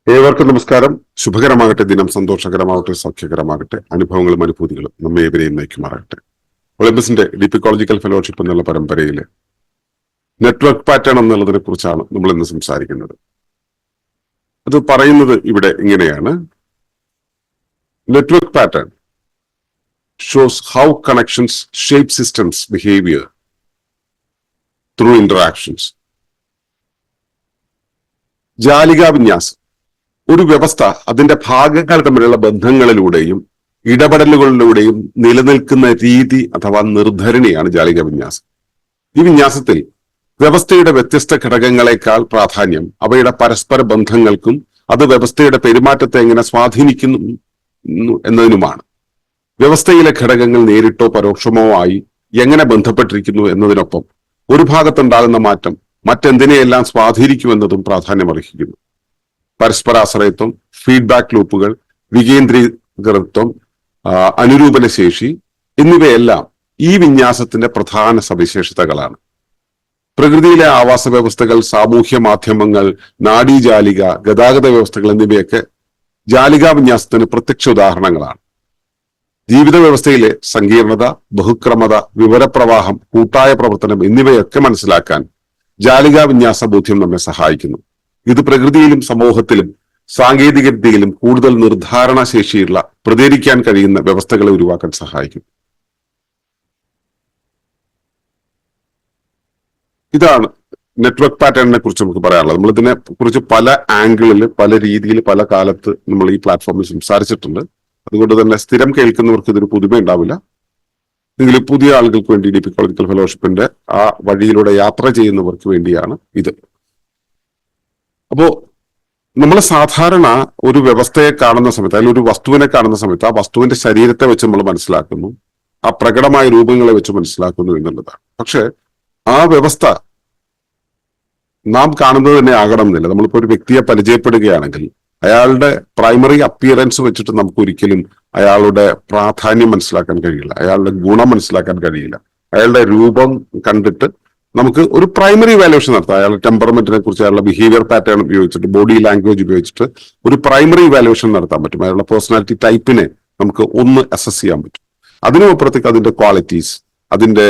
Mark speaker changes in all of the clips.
Speaker 1: ഏവർക്കും നമസ്കാരം. ശുഭകരമാകട്ടെ, ദിനം സന്തോഷകരമാകട്ടെ, സൗഖ്യകരമാകട്ടെ, അനുഭവങ്ങളും അനുഭൂതികളും നമ്മെ ഏവരെയും നയിക്കുമാറാകട്ടെ. ഒളിമ്പസിന്റെ ഡിപ്പിക്കോളജിക്കൽ ഫെലോഷിപ്പ് എന്നുള്ള പരമ്പരയില് നെറ്റ്വർക്ക് പാറ്റേൺ എന്നുള്ളതിനെ കുറിച്ചാണ് നമ്മൾ ഇന്ന് സംസാരിക്കുന്നത്. അത് പറയുന്നത് ഇവിടെ ഇങ്ങനെയാണ്: network pattern shows how connections shape systems behaviour through interactions. ജാലികാ വിന്യാസം ഒരു വ്യവസ്ഥ അതിന്റെ ഭാഗങ്ങൾ തമ്മിലുള്ള ബന്ധങ്ങളിലൂടെയും ഇടപെടലുകളിലൂടെയും നിലനിൽക്കുന്ന രീതി അഥവാ നിർദ്ധരണിയാണ് ജാലിക വിന്യാസം. ഈ വിന്യാസത്തിൽ വ്യവസ്ഥയുടെ വ്യത്യസ്ത ഘടകങ്ങളെക്കാൾ പ്രാധാന്യം അവയുടെ പരസ്പര ബന്ധങ്ങൾക്കും അത് വ്യവസ്ഥയുടെ പെരുമാറ്റത്തെ എങ്ങനെ സ്വാധീനിക്കുന്നു എന്നതിനുമാണ്. വ്യവസ്ഥയിലെ ഘടകങ്ങൾ നേരിട്ടോ പരോക്ഷമോ ആയി എങ്ങനെ ബന്ധപ്പെട്ടിരിക്കുന്നു എന്നതിനൊപ്പം ഒരു ഭാഗത്തുണ്ടാകുന്ന മാറ്റം മറ്റെന്തിനെയെല്ലാം സ്വാധീനിക്കുമെന്നതും പ്രാധാന്യമർഹിക്കുന്നു. പരസ്പരാശ്രയത്വം, ഫീഡ്ബാക്ക് ലൂപ്പുകൾ, വികേന്ദ്രീകൃതത്വം, അനുരൂപന ശേഷി എന്നിവയെല്ലാം ഈ വിന്യാസത്തിന്റെ പ്രധാന സവിശേഷതകളാണ്. പ്രകൃതിയിലെ ആവാസ വ്യവസ്ഥകൾ, സാമൂഹ്യ മാധ്യമങ്ങൾ, നാഡീജാലിക, ഗതാഗത വ്യവസ്ഥകൾ എന്നിവയൊക്കെ ജാലികാ വിന്യാസത്തിന് പ്രത്യക്ഷ ഉദാഹരണങ്ങളാണ്. ജീവിത വ്യവസ്ഥയിലെ സങ്കീർണത, ബഹുക്രമത, വിവരപ്രവാഹം, കൂട്ടായ പ്രവർത്തനം എന്നിവയൊക്കെ മനസ്സിലാക്കാൻ ജാലികാ വിന്യാസ ബോധ്യം നമ്മെ സഹായിക്കുന്നു. ഇത് പ്രകൃതിയിലും സമൂഹത്തിലും സാങ്കേതിക വിദ്യയിലും കൂടുതൽ നിർദ്ധാരണ ശേഷിയുള്ള പ്രതികരിക്കാൻ കഴിയുന്ന വ്യവസ്ഥകളെ ഉരുവാക്കാൻ സഹായിക്കും. ഇതാണ് നെറ്റ്വർക്ക് പാറ്റേണിനെ കുറിച്ച് നമുക്ക് പറയാനുള്ളത്. നമ്മൾ ഇതിനെ കുറിച്ച് പല ആംഗിളിൽ, പല രീതിയിൽ, പല കാലത്ത് നമ്മൾ ഈ പ്ലാറ്റ്ഫോമിൽ സംസാരിച്ചിട്ടുണ്ട്. അതുകൊണ്ട് തന്നെ സ്ഥിരം കേൾക്കുന്നവർക്ക് ഇതൊരു പുതുമ ഉണ്ടാവില്ല. എങ്കിലും പുതിയ ആളുകൾക്ക് വേണ്ടി ഡിപ്പിക്കോളജിക്കൽ ഫെലോഷിപ്പിന്റെ ആ വഴിയിലൂടെ യാത്ര ചെയ്യുന്നവർക്ക് വേണ്ടിയാണ് ഇത്. അപ്പോ നമ്മൾ സാധാരണ ഒരു വ്യവസ്ഥയെ കാണുന്ന സമയത്ത്, അല്ലെങ്കിൽ ഒരു വസ്തുവിനെ കാണുന്ന സമയത്ത് ആ വസ്തുവിന്റെ ശരീരത്തെ വെച്ച് നമ്മൾ മനസ്സിലാക്കുന്നു, ആ പ്രകടമായ രൂപങ്ങളെ വെച്ച് മനസ്സിലാക്കുന്നു എന്നുള്ളതാണ്. പക്ഷെ ആ വ്യവസ്ഥ നാം കാണുന്നത് തന്നെ ആകണം എന്നില്ല. നമ്മളിപ്പോ ഒരു വ്യക്തിയെ പരിചയപ്പെടുകയാണെങ്കിൽ അയാളുടെ പ്രൈമറി അപ്പിയറൻസ് വെച്ചിട്ട് നമുക്ക് ഒരിക്കലും അയാളുടെ പ്രാധാന്യം മനസ്സിലാക്കാൻ കഴിയില്ല, അയാളുടെ ഗുണം മനസ്സിലാക്കാൻ കഴിയില്ല. അയാളുടെ രൂപം കണ്ടിട്ട് നമുക്ക് ഒരു പ്രൈമറി വാല്യുവേഷൻ നടത്താം. അയാളുടെ ടെമ്പർമെന്റിനെ കുറിച്ച്, അയാളുടെ ബിഹേവിയർ പാറ്റേൺ ഉപയോഗിച്ചിട്ട്, ബോഡി ലാംഗ്വേജ് ഉപയോഗിച്ചിട്ട് ഒരു പ്രൈമറി വാല്യുവേഷൻ നടത്താൻ പറ്റും. അയാളുടെ പേഴ്സണാലിറ്റി ടൈപ്പിനെ നമുക്ക് ഒന്ന് അസസ് ചെയ്യാൻ പറ്റും. അതിനുമപ്പുറത്തേക്ക് അതിന്റെ ക്വാളിറ്റീസ്, അതിന്റെ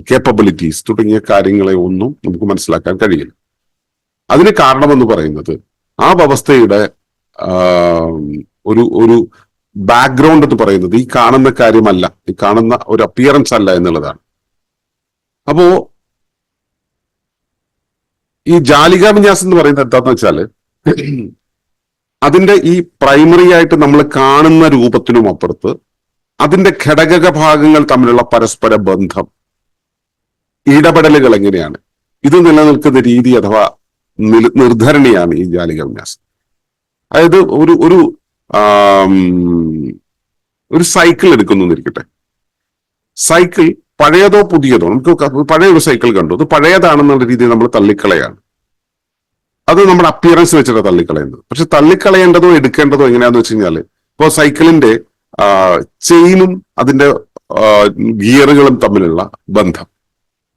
Speaker 1: കേപ്പബിലിറ്റീസ് തുടങ്ങിയ കാര്യങ്ങളെ ഒന്നും നമുക്ക് മനസ്സിലാക്കാൻ കഴിയില്ല. അതിന് കാരണമെന്ന് പറയുന്നത് ആ വ്യവസ്ഥയുടെ ഒരു ബാക്ക്ഗ്രൗണ്ട് എന്ന് പറയുന്നത് ഈ കാണുന്ന കാര്യമല്ല, ഈ കാണുന്ന ഒരു അപ്പിയറൻസ് അല്ല എന്നുള്ളതാണ്. അപ്പോ ഈ ജാലികാ വിന്യാസം എന്ന് പറയുന്നത് എന്താന്ന് വെച്ചാല് അതിന്റെ ഈ പ്രൈമറി ആയിട്ട് നമ്മൾ കാണുന്ന രൂപത്തിനും അപ്പുറത്ത് അതിന്റെ ഘടക ഭാഗങ്ങൾ തമ്മിലുള്ള പരസ്പര ബന്ധം, ഇടപെടലുകൾ എങ്ങനെയാണ്, ഇത് നിലനിൽക്കുന്ന രീതി അഥവാ നിർദ്ധരണിയാണ് ഈ ജാലികാ വിന്യാസം. അതായത് ഒരു സൈക്കിൾ എടുക്കുന്നു എന്നിരിക്കട്ടെ. സൈക്കിൾ പഴയതോ പുതിയതോ, നമുക്ക് പഴയ ഒരു സൈക്കിൾ കണ്ടു, അത് പഴയതാണെന്നുള്ള രീതിയിൽ നമ്മൾ തള്ളിക്കളയാണ്. അത് നമ്മുടെ അപ്പിയറൻസ് വെച്ചിട്ട് തള്ളിക്കളയുന്നത്. പക്ഷെ തള്ളിക്കളയേണ്ടതോ എടുക്കേണ്ടതോ എങ്ങനെയാന്ന് വെച്ച് കഴിഞ്ഞാല്, ഇപ്പോൾ സൈക്കിളിന്റെ ചെയിനും അതിന്റെ ഗിയറുകളും തമ്മിലുള്ള ബന്ധം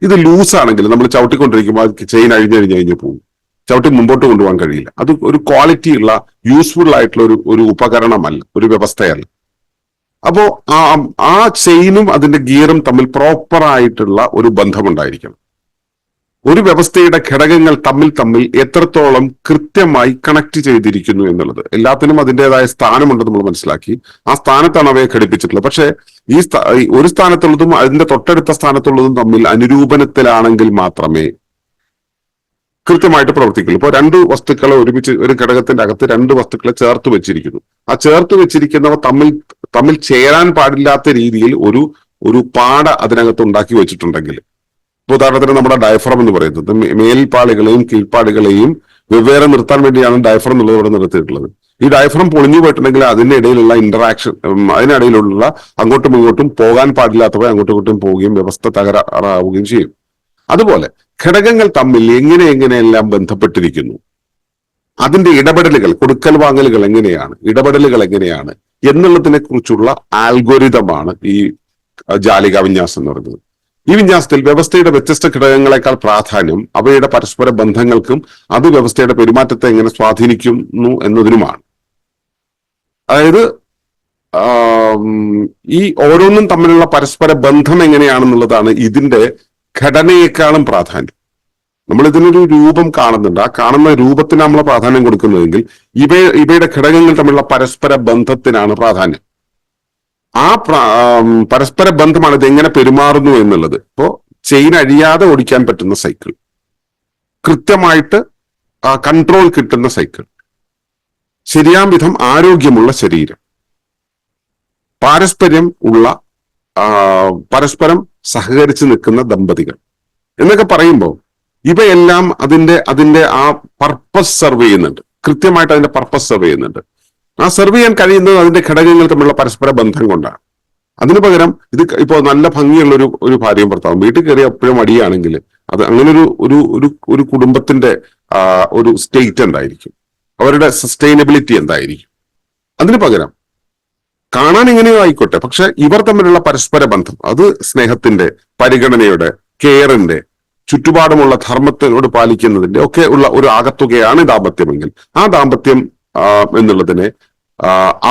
Speaker 1: ഇത് ലൂസ് ആണെങ്കിൽ നമ്മൾ ചവിട്ടിക്കൊണ്ടിരിക്കുമ്പോൾ ചെയിൻ അഴിഞ്ഞഴിഞ്ഞ് പോകും, ചവിട്ടി മുമ്പോട്ട് കൊണ്ടുപോകാൻ കഴിയില്ല. അത് ഒരു ക്വാളിറ്റി ഉള്ള യൂസ്ഫുൾ ആയിട്ടുള്ള ഒരു ഉപകരണമല്ല, ഒരു വ്യവസ്ഥയല്ല. അപ്പോ ആ ചെയിനും അതിന്റെ ഗിയറും തമ്മിൽ പ്രോപ്പർ ആയിട്ടുള്ള ഒരു ബന്ധമുണ്ടായിരിക്കണം. ഒരു വ്യവസ്ഥയുടെ ഘടകങ്ങൾ തമ്മിൽ എത്രത്തോളം കൃത്യമായി കണക്ട് ചെയ്തിരിക്കുന്നു എന്നുള്ളത്, എല്ലാത്തിനും അതിൻ്റെതായ സ്ഥാനമുണ്ട് നമ്മൾ മനസ്സിലാക്കി. ആ സ്ഥാനത്താണ് അവയെ ഘടിപ്പിച്ചിട്ടുള്ളത്. പക്ഷെ ഈ ഒരു സ്ഥാനത്തുള്ളതും അതിന്റെ തൊട്ടടുത്ത സ്ഥാനത്തുള്ളതും തമ്മിൽ അനുരൂപനത്തിലാണെങ്കിൽ മാത്രമേ കൃത്യമായിട്ട് പ്രവർത്തിക്കുള്ളൂ. ഇപ്പോൾ രണ്ട് വസ്തുക്കളെ ഒരുമിച്ച്, ഒരു ഘടകത്തിന്റെ അകത്ത് രണ്ട് വസ്തുക്കളെ ചേർത്ത് വെച്ചിരിക്കുന്നു. ആ ചേർത്ത് വെച്ചിരിക്കുന്നവ തമ്മിൽ ചേരാൻ പാടില്ലാത്ത രീതിയിൽ ഒരു പാട അതിനകത്ത് ഉണ്ടാക്കി വെച്ചിട്ടുണ്ടെങ്കിൽ, ഉദാഹരണത്തിന് നമ്മുടെ ഡയഫ്രം എന്ന് പറയുന്നത് മേൽപ്പാളികളെയും കീഴ്പ്പാടുകളെയും വെവ്വേറെ നിർത്താൻ വേണ്ടിയാണ് ഡയഫ്രം എന്നുള്ളത് ഇവിടെ നിർത്തിയിട്ടുള്ളത്. ഈ ഡയഫ്രം പൊളിഞ്ഞു പോയിട്ടുണ്ടെങ്കിൽ അതിന്റെ ഇടയിലുള്ള ഇന്ററാക്ഷൻ, അതിനിടയിലുള്ള അങ്ങോട്ടും ഇങ്ങോട്ടും പോകാൻ പാടില്ലാത്തവ അങ്ങോട്ടും ഇങ്ങോട്ടും പോവുകയും വ്യവസ്ഥ തകരാറാവുകയും ചെയ്യും. അതുപോലെ ഘടകങ്ങൾ തമ്മിൽ എങ്ങനെയെല്ലാം ബന്ധപ്പെട്ടിരിക്കുന്നു, അതിന്റെ ഇടപെടലുകൾ, കൊടുക്കൽ വാങ്ങലുകൾ എങ്ങനെയാണ്, ഇടപെടലുകൾ എങ്ങനെയാണ് എന്നുള്ളതിനെ കുറിച്ചുള്ള ആൽഗോരിതമാണ് ഈ ജാലികാ വിന്യാസം എന്ന് പറയുന്നത്. ഈ വിന്യാസത്തിൽ വ്യവസ്ഥയുടെ വ്യത്യസ്ത ഘടകങ്ങളെക്കാൾ പ്രാധാന്യം അവയുടെ പരസ്പര ബന്ധങ്ങൾക്കും അത് വ്യവസ്ഥയുടെ പെരുമാറ്റത്തെ എങ്ങനെ സ്വാധീനിക്കുന്നു എന്നതിനുമാണ്. അതായത് ഈ ഓരോന്നും തമ്മിലുള്ള പരസ്പര ബന്ധം എങ്ങനെയാണെന്നുള്ളതാണ് ഇതിന്റെ ഘടനയെക്കാളും പ്രാധാന്യം. നമ്മൾ ഇതിനൊരു രൂപം കാണുന്നുണ്ട്, ആ കാണുന്ന രൂപത്തിന് നമ്മൾ പ്രാധാന്യം കൊടുക്കുന്നതെങ്കിൽ ഇവയുടെ ഘടകങ്ങൾ തമ്മിലുള്ള പരസ്പര ബന്ധത്തിനാണ് പ്രാധാന്യം. ആ പരസ്പര ബന്ധമാണ് ഇത് എങ്ങനെ പെരുമാറുന്നു എന്നുള്ളത്. ഇപ്പോ ചെയിൻ അഴിയാതെ ഓടിക്കാൻ പറ്റുന്ന സൈക്കിൾ, കൃത്യമായിട്ട് കൺട്രോൾ കിട്ടുന്ന സൈക്കിൾ, ശരിയാം വിധം ആരോഗ്യമുള്ള ശരീരം, പരസ്പരം സഹകരിച്ച് നിൽക്കുന്ന ദമ്പതികൾ എന്നൊക്കെ പറയുമ്പോൾ ഇവയെല്ലാം അതിന്റെ ആ പർപ്പസ് സെർവ് ചെയ്യുന്നുണ്ട്. കൃത്യമായിട്ട് അതിന്റെ പർപ്പസ് സെർവ് ചെയ്യുന്നുണ്ട്. ആ സെർവ് ചെയ്യാൻ കഴിയുന്നത് അതിന്റെ ഘടകങ്ങൾ തമ്മിലുള്ള പരസ്പര ബന്ധം കൊണ്ടാണ്. അതിനു പകരം ഇത് ഇപ്പോ നല്ല ഭംഗിയുള്ള ഒരു ഭാര്യയും ഭർത്താവും വീട്ടിൽ കയറി എപ്പോഴും അടിയാണെങ്കിൽ അത് അങ്ങനെ ഒരു കുടുംബത്തിന്റെ ഒരു സ്റ്റേറ്റ് എന്തായിരിക്കും, അവരുടെ സസ്റ്റൈനബിലിറ്റി എന്തായിരിക്കും? അതിനു പകരം കാണാൻ എങ്ങനെയോ ആയിക്കോട്ടെ, പക്ഷെ ഇവർ തമ്മിലുള്ള പരസ്പര ബന്ധം അത് സ്നേഹത്തിന്റെ, പരിഗണനയുടെ, കെയറിന്റെ, ചുറ്റുപാടുമുള്ള ധർമ്മത്തിനോട് പാലിക്കുന്നതിന്റെ ഒക്കെ ഉള്ള ഒരു ആകത്തുകയാണ് ദാമ്പത്യമെങ്കിൽ ആ ദാമ്പത്യം എന്നുള്ളതിനെ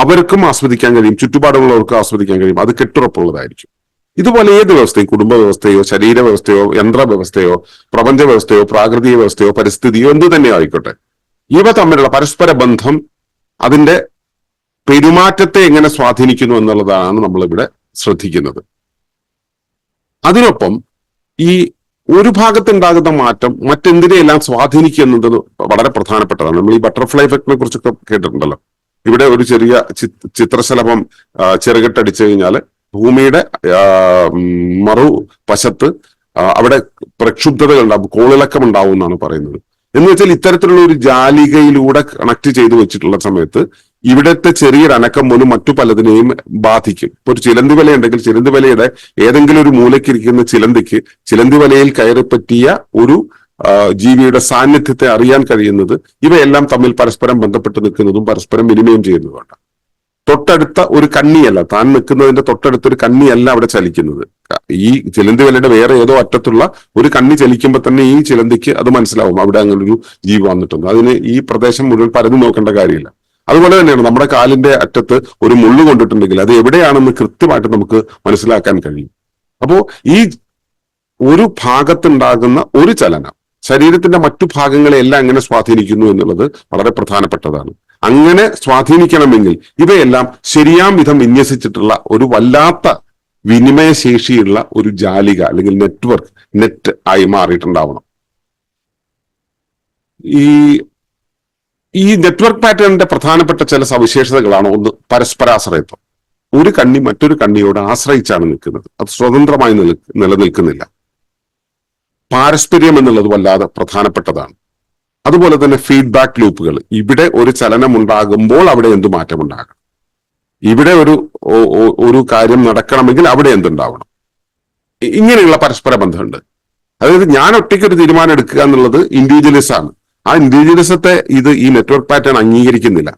Speaker 1: അവർക്കും ആസ്വദിക്കാൻ കഴിയും, ചുറ്റുപാടുമുള്ളവർക്കും ആസ്വദിക്കാൻ കഴിയും. അത് കെട്ടുറപ്പുള്ളതായിരിക്കും. ഇതുപോലെ ഏത് വ്യവസ്ഥയും, കുടുംബ വ്യവസ്ഥയോ ശരീര വ്യവസ്ഥയോ യന്ത്ര വ്യവസ്ഥയോ പ്രപഞ്ച വ്യവസ്ഥയോ പ്രാകൃതിക വ്യവസ്ഥയോ പരിസ്ഥിതിയോ എന്തു തന്നെ ആയിക്കോട്ടെ, ഇവ തമ്മിലുള്ള പരസ്പര ബന്ധം അതിന്റെ പെരുമാറ്റത്തെ എങ്ങനെ സ്വാധീനിക്കുന്നു എന്നുള്ളതാണ് നമ്മളിവിടെ ശ്രദ്ധിക്കുന്നത്. അതിനൊപ്പം ഈ ഒരു ഭാഗത്തുണ്ടാകുന്ന മാറ്റം മറ്റെന്തിനെയെല്ലാം സ്വാധീനിക്കുക എന്നത് വളരെ പ്രധാനപ്പെട്ടതാണ്. നമ്മൾ ഈ ബട്ടർഫ്ലൈ എഫക്റ്റിനെ കുറിച്ചൊക്കെ കേട്ടിട്ടുണ്ടല്ലോ. ഇവിടെ ഒരു ചെറിയ ചിത്രശലഭം ചിറകിട്ടടിച്ചു കഴിഞ്ഞാൽ ഭൂമിയുടെ മറുവശത്ത് അവിടെ പ്രക്ഷുബ്ധതകൾ ഉണ്ടാവും, കോളിളക്കം ഉണ്ടാവും എന്നാണ് പറയുന്നത്. എന്ന് വെച്ചാൽ ഇത്തരത്തിലുള്ള ഒരു ജാലികയിലൂടെ കണക്ട് ചെയ്തു വെച്ചിട്ടുള്ള സമയത്ത് ഇവിടുത്തെ ചെറിയൊരു അനക്കം പോലും മറ്റു പലതിനെയും ബാധിക്കും. ഇപ്പൊ ഒരു ചിലന്തി വല ഉണ്ടെങ്കിൽ ചിലന്തി വലയുടെ ഏതെങ്കിലും ഒരു മൂലയ്ക്കിരിക്കുന്ന ചിലന്തിക്ക് ചിലന്തി വലയിൽ കയറി പറ്റിയ ഒരു ജീവിയുടെ സാന്നിധ്യത്തെ അറിയാൻ കഴിയുന്നത് ഇവയെല്ലാം തമ്മിൽ പരസ്പരം ബന്ധപ്പെട്ട് നിൽക്കുന്നതും പരസ്പരം വിനിമയം ചെയ്യുന്നതുമാണ്. തൊട്ടടുത്ത ഒരു കണ്ണിയല്ല, താൻ നിൽക്കുന്നതിന്റെ തൊട്ടടുത്തൊരു കണ്ണിയല്ല അവിടെ ചലിക്കുന്നത്. ഈ ചിലന്തി വലയുടെ വേറെ ഏതോ അറ്റത്തുള്ള ഒരു കണ്ണി ചലിക്കുമ്പോൾ തന്നെ ഈ ചിലന്തിക്ക് അത് മനസ്സിലാവും അവിടെ അങ്ങനെ ഒരു ജീവി വന്നിട്ടുണ്ട്. അതിന് ഈ പ്രദേശം മുഴുവൻ പരന്നു നോക്കേണ്ട കാര്യമില്ല. അതുപോലെ തന്നെയാണ് നമ്മുടെ കാലിന്റെ അറ്റത്ത് ഒരു മുള്ളു കൊണ്ടിട്ടുണ്ടെങ്കിൽ അത് എവിടെയാണെന്ന് കൃത്യമായിട്ട് നമുക്ക് മനസ്സിലാക്കാൻ കഴിയും. അപ്പോ ഈ ഒരു ഭാഗത്തുണ്ടാകുന്ന ഒരു ചലനം ശരീരത്തിന്റെ മറ്റു ഭാഗങ്ങളെ എല്ലാം എങ്ങനെ സ്വാധീനിക്കുന്നു എന്നുള്ളത് വളരെ പ്രധാനപ്പെട്ടതാണ്. അങ്ങനെ സ്വാധീനിക്കണമെങ്കിൽ ഇവയെല്ലാം ശരിയാം വിധം വിന്യസിച്ചിട്ടുള്ള ഒരു വല്ലാത്ത വിനിമയശേഷിയുള്ള ഒരു ജാലിക അല്ലെങ്കിൽ നെറ്റ് ആയി മാറിയിട്ടുണ്ടാവണം. ഈ നെറ്റ്വർക്ക് പാറ്റേണിന്റെ പ്രധാനപ്പെട്ട ചില സവിശേഷതകളാണ്. ഒന്ന്, പരസ്പരാശ്രയത്വം. ഒരു കണ്ണി മറ്റൊരു കണ്ണിയോട് ആശ്രയിച്ചാണ് നിൽക്കുന്നത്, അത് സ്വതന്ത്രമായി നിലനിൽക്കുന്നില്ല. പാരസ്പര്യം എന്നുള്ളത് വല്ലാതെ പ്രധാനപ്പെട്ടതാണ്. അതുപോലെ തന്നെ ഫീഡ്ബാക്ക് ലൂപ്പുകൾ. ഇവിടെ ഒരു ചലനം ഉണ്ടാകുമ്പോൾ അവിടെ എന്ത് മാറ്റം ഉണ്ടാകണം, ഇവിടെ ഒരു കാര്യം നടക്കണമെങ്കിൽ അവിടെ എന്തുണ്ടാവണം, ഇങ്ങനെയുള്ള പരസ്പര ബന്ധമുണ്ട്. അതായത് ഞാൻ ഒറ്റയ്ക്ക് ഒരു തീരുമാനം എടുക്കുക എന്നുള്ളത് ഇൻഡിവിജ്വലിസം ആണ്. ആ ഇൻഡിവിജ്വലിസത്തെ ഈ നെറ്റ്വർക്ക് പാറ്റേൺ അംഗീകരിക്കുന്നില്ല.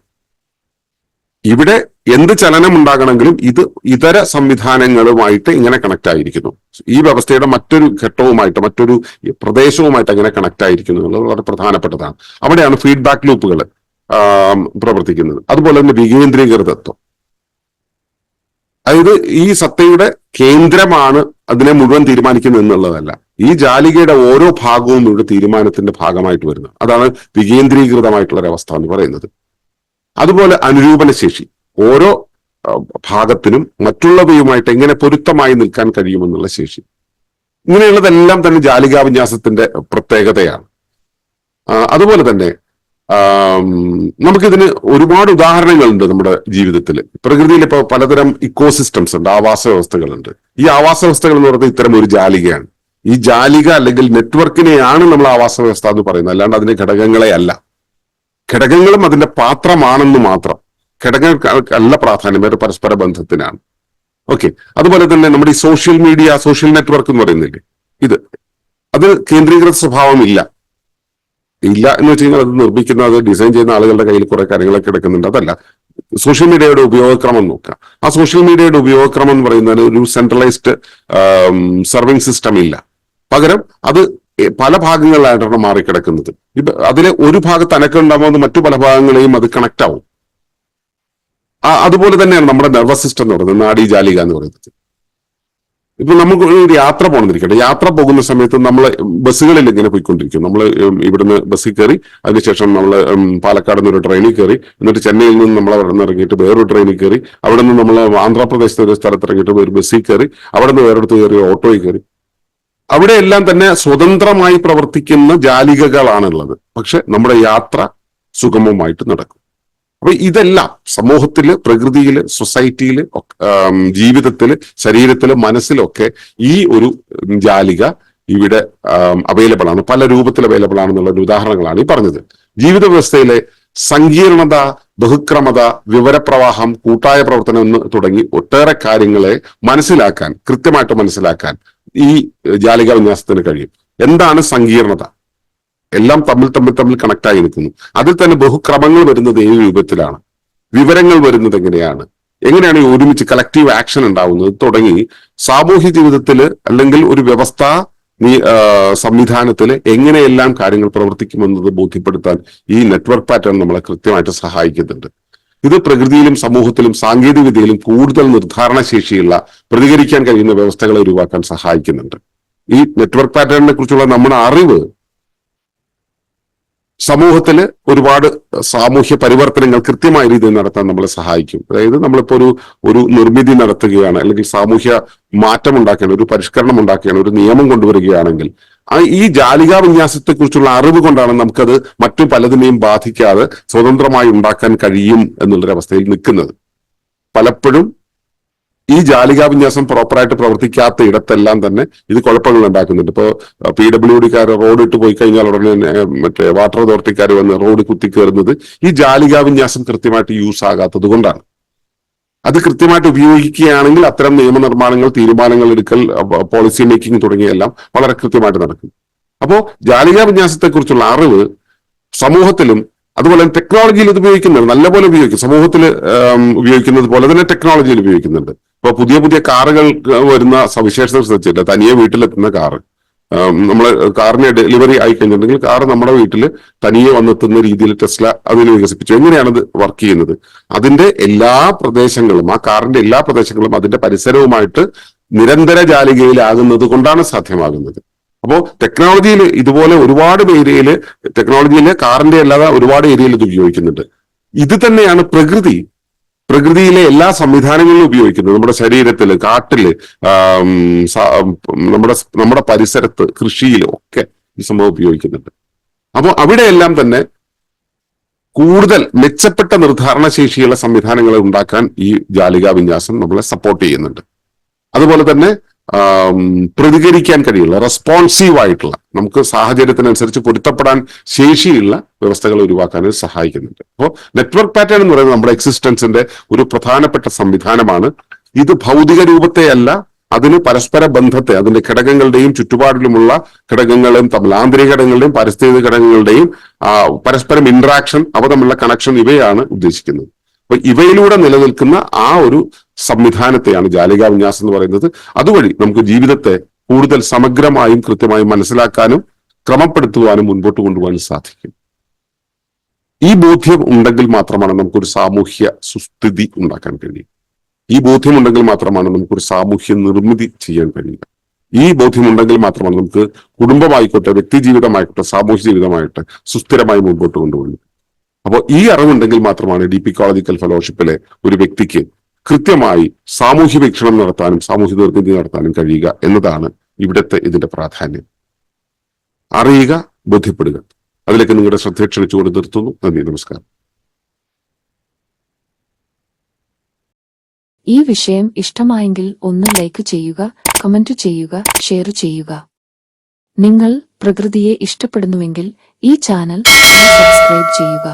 Speaker 1: ഇവിടെ എന്ത് ചലനം ഉണ്ടാകണമെങ്കിലും ഇത് ഇതര സംവിധാനങ്ങളുമായിട്ട് ഇങ്ങനെ കണക്ട് ആയിരിക്കുന്നു. ഈ വ്യവസ്ഥയുടെ മറ്റൊരു ഘട്ടവുമായിട്ട് മറ്റൊരു പ്രദേശവുമായിട്ട് അങ്ങനെ കണക്ട് ആയിരിക്കുന്നു എന്നുള്ളത് വളരെ പ്രധാനപ്പെട്ടതാണ്. അവിടെയാണ് ഫീഡ്ബാക്ക് ലൂപ്പുകൾ പ്രവർത്തിക്കുന്നത്. അതുപോലെ തന്നെ വികേന്ദ്രീകൃതത്വം. അതായത് ഈ സത്തയുടെ കേന്ദ്രമാണ് അതിനെ മുഴുവൻ തീരുമാനിക്കുന്നത് എന്നുള്ളതല്ല, ഈ ജാലികയുടെ ഓരോ ഭാഗവും ഇവിടെ തീരുമാനത്തിന്റെ ഭാഗമായിട്ട് വരുന്നത്. അതാണ് വികേന്ദ്രീകൃതമായിട്ടുള്ള ഒരവസ്ഥ എന്ന് പറയുന്നത്. അതുപോലെ അനുരൂപണശേഷി. ഓരോ ഭാഗത്തിനും മറ്റുള്ളവയുമായിട്ട് എങ്ങനെ പൊരുത്തമായി നിൽക്കാൻ കഴിയുമെന്നുള്ള ശേഷി. ഇങ്ങനെയുള്ളതെല്ലാം തന്നെ ജാലികാ വിന്യാസത്തിന്റെ പ്രത്യേകതയാണ്. അതുപോലെ തന്നെ നമുക്കിതിന് ഒരുപാട് ഉദാഹരണങ്ങളുണ്ട് നമ്മുടെ ജീവിതത്തിൽ. പ്രകൃതിയിൽ ഇപ്പോൾ പലതരം ഇക്കോസിസ്റ്റംസ് ഉണ്ട്, ആവാസ വ്യവസ്ഥകളുണ്ട്. ഈ ആവാസ വ്യവസ്ഥകൾ എന്ന് പറയുന്നത് ഇത്തരം ഒരു ജാലികയാണ്. ഈ ജാലിക അല്ലെങ്കിൽ നെറ്റ്വർക്കിനെയാണ് നമ്മൾ ആവാസ വ്യവസ്ഥ എന്ന് പറയുന്നത്, അല്ലാണ്ട് അതിന്റെ ഘടകങ്ങളെ അല്ല. ഘടകങ്ങളും അതിന്റെ പാത്രമാണെന്ന് മാത്രം. ഘടകങ്ങൾക്കല്ല പ്രാധാന്യം, വേറെ പരസ്പര ബന്ധത്തിനാണ്. ഓക്കെ. അതുപോലെ തന്നെ നമ്മുടെ ഈ സോഷ്യൽ മീഡിയ, സോഷ്യൽ നെറ്റ്വർക്ക് എന്ന് പറയുന്നില്ലേ, അത് കേന്ദ്രീകൃത സ്വഭാവം ഇല്ല എന്ന് വെച്ച് കഴിഞ്ഞാൽ അത് നിർമ്മിക്കുന്ന, അത് ഡിസൈൻ ചെയ്യുന്ന ആളുകളുടെ കയ്യിൽ കുറെ കാര്യങ്ങളൊക്കെ എടുക്കുന്നുണ്ട്. അതല്ല, സോഷ്യൽ മീഡിയയുടെ ഉപയോഗക്രമം നോക്കുക. ആ സോഷ്യൽ മീഡിയയുടെ ഉപയോഗക്രമം എന്ന് പറയുന്നത് ഒരു സെൻട്രലൈസ്ഡ് സർവിങ് സിസ്റ്റം ഇല്ല. പകരം അത് പല ഭാഗങ്ങളിലായിട്ടാണ് മാറിക്കിടക്കുന്നത്. അതിലെ ഒരു ഭാഗത്ത് അനക്കുണ്ടാകുമ്പോൾ മറ്റു പല ഭാഗങ്ങളെയും അത് കണക്ട് ആവും. അതുപോലെ തന്നെയാണ് നമ്മുടെ നെർവസ് സിസ്റ്റം എന്ന് പറയുന്നത്, നാഡീജാലിക എന്ന് പറയുന്നത്. ഇപ്പൊ നമുക്ക് ഒരു യാത്ര പോകണമെന്നിരിക്കട്ടെ, യാത്ര പോകുന്ന സമയത്ത് നമ്മൾ ബസ്സുകളിൽ ഇങ്ങനെ പോയിക്കൊണ്ടിരിക്കും. നമ്മൾ ഇവിടുന്ന് ബസ്സിൽ കയറി, അതിനുശേഷം നമ്മൾ പാലക്കാട് നിന്ന് ഒരു ട്രെയിനിൽ കയറി, എന്നിട്ട് ചെന്നൈയിൽ നിന്ന് നമ്മൾ അവിടെ നിന്ന് ഇറങ്ങിയിട്ട് വേറൊരു ട്രെയിനിൽ കയറി, അവിടെ നിന്ന് നമ്മൾ ആന്ധ്രാപ്രദേശത്തെ ഒരു സ്ഥലത്ത് ഇറങ്ങിയിട്ട് ഒരു ബസ്സിൽ കയറി, അവിടെ നിന്ന് വേറെടുത്ത് കയറി ഓട്ടോയിൽ കയറി. അവിടെ എല്ലാം തന്നെ സ്വതന്ത്രമായി പ്രവർത്തിക്കുന്ന ജാലികകളാണുള്ളത്. പക്ഷെ നമ്മുടെ യാത്ര സുഗമമായിട്ട് നടക്കും. അപ്പൊ ഇതെല്ലാം സമൂഹത്തില്, പ്രകൃതിയില്, സൊസൈറ്റിയില്, ജീവിതത്തില്, ശരീരത്തില്, മനസ്സിലൊക്കെ ഈ ഒരു ജാലിക ഇവിടെ അവൈലബിൾ ആണ്, പല രൂപത്തിൽ അവൈലബിൾ ആണെന്നുള്ള ഒരു ഉദാഹരണങ്ങളാണ് ഈ പറഞ്ഞത്. ജീവിത വ്യവസ്ഥയിലെ സങ്കീർണത, ബഹുക്രമത, വിവരപ്രവാഹം, കൂട്ടായ പ്രവർത്തനം എന്ന് തുടങ്ങി ഒട്ടേറെ കാര്യങ്ങളെ മനസ്സിലാക്കാൻ, കൃത്യമായിട്ട് മനസ്സിലാക്കാൻ ഈ ജാലിക വിന്യാസത്തിന് കഴിയും. എന്താണ് സങ്കീർണത? എല്ലാം തമ്മിൽ കണക്ട് ആയി നിൽക്കുന്നു. അതിൽ തന്നെ ബഹുക്രമങ്ങൾ വരുന്നത് ഏത് രൂപത്തിലാണ്, വിവരങ്ങൾ വരുന്നത് എങ്ങനെയാണ് ഈ ഒരുമിച്ച് കളക്റ്റീവ് ആക്ഷൻ ഉണ്ടാവുന്നത് തുടങ്ങി സാമൂഹ്യ ജീവിതത്തില് അല്ലെങ്കിൽ ഒരു വ്യവസ്ഥാ സംവിധാനത്തിൽ എങ്ങനെയെല്ലാം കാര്യങ്ങൾ പ്രവർത്തിക്കുമെന്നത് ബോധ്യപ്പെടുത്താൻ ഈ നെറ്റ്വർക്ക് പാറ്റേൺ നമ്മളെ കൃത്യമായിട്ട് സഹായിക്കുന്നുണ്ട്. ഇത് പ്രകൃതിയിലും സമൂഹത്തിലും സാങ്കേതിക വിദ്യയിലും കൂടുതൽ നിർദ്ധാരണ ശേഷിയുള്ള പ്രതികരിക്കാൻ കഴിയുന്ന വ്യവസ്ഥകളെ ഉരുവാക്കാൻ സഹായിക്കുന്നുണ്ട്. ഈ നെറ്റ്വർക്ക് പാറ്റേണിനെ കുറിച്ചുള്ള നമ്മുടെ അറിവ് സമൂഹത്തില് ഒരുപാട് സാമൂഹ്യ പരിവർത്തനങ്ങൾ കൃത്യമായ രീതിയിൽ നടത്താൻ നമ്മളെ സഹായിക്കും. അതായത് നമ്മളിപ്പോ ഒരു നിർമ്മിതി നടത്തുകയാണ്, അല്ലെങ്കിൽ സാമൂഹ്യ മാറ്റം ഉണ്ടാക്കുകയാണ്, ഒരു പരിഷ്കരണം ഉണ്ടാക്കുകയാണ്, ഒരു നിയമം കൊണ്ടുവരികയാണെങ്കിൽ ഈ ജാലികാ വിന്യാസത്തെ കുറിച്ചുള്ള അറിവ് കൊണ്ടാണ് നമുക്കത് മറ്റു പലതിനെയും ബാധിക്കാതെ സ്വതന്ത്രമായി ഉണ്ടാക്കാൻ കഴിയും എന്നുള്ളൊരവസ്ഥയിൽ നിൽക്കുന്നത്. പലപ്പോഴും ഈ ജാലികാ വിന്യാസം പ്രോപ്പറായിട്ട് പ്രവർത്തിക്കാത്ത ഇടത്തെല്ലാം തന്നെ ഇത് കുഴപ്പങ്ങൾ ഉണ്ടാക്കുന്നുണ്ട്. ഇപ്പോൾ PWDക്കാർ റോഡ് ഇട്ട് പോയി കഴിഞ്ഞാൽ ഉടനെ മറ്റേ വാട്ടർ അതോറിറ്റിക്കാർ വന്ന് റോഡ് കുത്തിക്കയറുന്നത് ഈ ജാലികാ വിന്യാസം കൃത്യമായിട്ട് യൂസ് ആകാത്തത് കൊണ്ടാണ്. അത് കൃത്യമായിട്ട് ഉപയോഗിക്കുകയാണെങ്കിൽ അത്തരം നിയമനിർമ്മാണങ്ങൾ, തീരുമാനങ്ങൾ എടുക്കൽ, പോളിസി മേക്കിംഗ് തുടങ്ങിയെല്ലാം വളരെ കൃത്യമായിട്ട് നടക്കും. അപ്പോൾ ജാലികാ വിന്യാസത്തെക്കുറിച്ചുള്ള അറിവ് സമൂഹത്തിലും അതുപോലെ ടെക്നോളജിയിൽ ഇത് ഉപയോഗിക്കുന്നുണ്ട്, നല്ലപോലെ ഉപയോഗിക്കും. സമൂഹത്തിൽ ഉപയോഗിക്കുന്നത് പോലെ തന്നെ ടെക്നോളജിയിൽ ഉപയോഗിക്കുന്നുണ്ട്. ഇപ്പൊ പുതിയ കാറുകൾ വരുന്ന സവിശേഷത ശ്രദ്ധിച്ചിട്ട്, തനിയെ വീട്ടിലെത്തുന്ന കാറ്, നമ്മൾ കാറിന് ഡെലിവറി ആയി കഴിഞ്ഞിട്ടുണ്ടെങ്കിൽ കാർ നമ്മുടെ വീട്ടിൽ തനിയെ വന്നെത്തുന്ന രീതിയിൽ ടെസ്ല അതിന് വികസിപ്പിച്ചു. എങ്ങനെയാണത് വർക്ക് ചെയ്യുന്നത്? അതിന്റെ എല്ലാ പ്രദേശങ്ങളും, ആ കാറിന്റെ എല്ലാ പ്രദേശങ്ങളും അതിന്റെ പരിസരവുമായിട്ട് നിരന്തര ജാലികയിലാകുന്നത് കൊണ്ടാണ് സാധ്യമാകുന്നത്. അപ്പോ ടെക്നോളജിയിൽ ഇതുപോലെ ഒരുപാട് ഏരിയയിൽ, ടെക്നോളജിയിലെ കാറിന്റെ അല്ലാതെ ഒരുപാട് ഏരിയയിൽ ഇത് ഉപയോഗിക്കുന്നുണ്ട്. ഇത് തന്നെയാണ് പ്രകൃതിയിലെ എല്ലാ സംവിധാനങ്ങളിലും ഉപയോഗിക്കുന്നത്. നമ്മുടെ ശരീരത്തില്, കാട്ടില്, നമ്മുടെ പരിസരത്ത്, കൃഷിയിലും ഒക്കെ ഈ സംഭവം ഉപയോഗിക്കുന്നുണ്ട്. അപ്പോൾ അവിടെയെല്ലാം തന്നെ കൂടുതൽ മെച്ചപ്പെട്ട നിർദ്ധാരണ ശേഷിയുള്ള സംവിധാനങ്ങൾ ഉണ്ടാക്കാൻ ഈ ജാലികാ വിന്യാസം നമ്മളെ സപ്പോർട്ട് ചെയ്യുന്നുണ്ട്. അതുപോലെ തന്നെ പ്രതികരിക്കാൻ കഴിയുള്ള, റെസ്പോൺസീവ് ആയിട്ടുള്ള, നമുക്ക് സാഹചര്യത്തിനനുസരിച്ച് പൊരുത്തപ്പെടാൻ ശേഷിയുള്ള വ്യവസ്ഥകൾ ഉരുവാക്കാൻ സഹായിക്കുന്നുണ്ട്. അപ്പോൾ നെറ്റ്വർക്ക് പാറ്റേൺ എന്ന് പറയുന്നത് നമ്മുടെ എക്സിസ്റ്റൻസിന്റെ ഒരു പ്രധാനപ്പെട്ട സംവിധാനമാണ്. ഇത് ഭൗതിക രൂപത്തെയല്ല, അതിന് പരസ്പര ബന്ധത്തെ, അതിന്റെ ഘടകങ്ങളുടെയും ചുറ്റുപാടിലുമുള്ള ഘടകങ്ങളെയും തമ്മിൽ, ആന്തരിക ഘടകങ്ങളുടെയും പാരിസ്ഥിതിക ഘടകങ്ങളുടെയും പരസ്പരം ഇന്ററാക്ഷൻ, അവ തമ്മിലുള്ള കണക്ഷൻ, ഇവയാണ് ഉദ്ദേശിക്കുന്നത്. അപ്പൊ ഇവയിലൂടെ നിലനിൽക്കുന്ന ആ ഒരു സംവിധാനത്തെയാണ് ജാലികാ വിന്യാസം എന്ന് പറയുന്നത്. അതുവഴി നമുക്ക് ജീവിതത്തെ കൂടുതൽ സമഗ്രമായും കൃത്യമായും മനസ്സിലാക്കാനും ക്രമപ്പെടുത്തുവാനും മുൻപോട്ട് കൊണ്ടുപോകാനും സാധിക്കും. ഈ ബോധ്യം ഉണ്ടെങ്കിൽ മാത്രമാണ് നമുക്കൊരു സാമൂഹ്യ സുസ്ഥിതി ഉണ്ടാക്കാൻ കഴിയുക. ഈ ബോധ്യം ഉണ്ടെങ്കിൽ മാത്രമാണ് നമുക്കൊരു സാമൂഹ്യ നിർമ്മിതി ചെയ്യാൻ കഴിയുക. ഈ ബോധ്യം ഉണ്ടെങ്കിൽ മാത്രമാണ് നമുക്ക് കുടുംബമായിക്കോട്ടെ, വ്യക്തി ജീവിതമായിക്കോട്ടെ, സാമൂഹ്യ ജീവിതമായിട്ട് സുസ്ഥിരമായി മുൻപോട്ട് കൊണ്ടുപോകുന്നത്. അപ്പോൾ ഈ അറിവുണ്ടെങ്കിൽ മാത്രമാണ് ഡീപ്പ് ഇക്കോളജിക്കൽ ഫെലോഷിപ്പിലെ ഒരു വ്യക്തിക്ക് കൃത്യമായി സാമൂഹ്യ വീക്ഷണം നടത്താനും സാമൂഹ്യ നിർമ്മിതി നടത്താനും കഴിയുക എന്നതാണ് ഇവിടുത്തെ ഇതിന്റെ പ്രാധാന്യം. അറിയുക, ബോധ്യപ്പെടുക. അതിലേക്ക് നിങ്ങളുടെ ശ്രദ്ധ ക്ഷണിച്ചുകൊണ്ട് നിർത്തുന്നു. നന്ദി, നമസ്കാരം.
Speaker 2: ഈ വിഷയം ഇഷ്ടമായെങ്കിൽ ഒന്ന് ലൈക്ക് ചെയ്യുക, കമന്റ് ചെയ്യുക, ഷെയർ ചെയ്യുക. നിങ്ങൾ പ്രകൃതിയെ ഇഷ്ടപ്പെടുന്നുവെങ്കിൽ ഈ ചാനൽ സബ്സ്ക്രൈബ് ചെയ്യുക.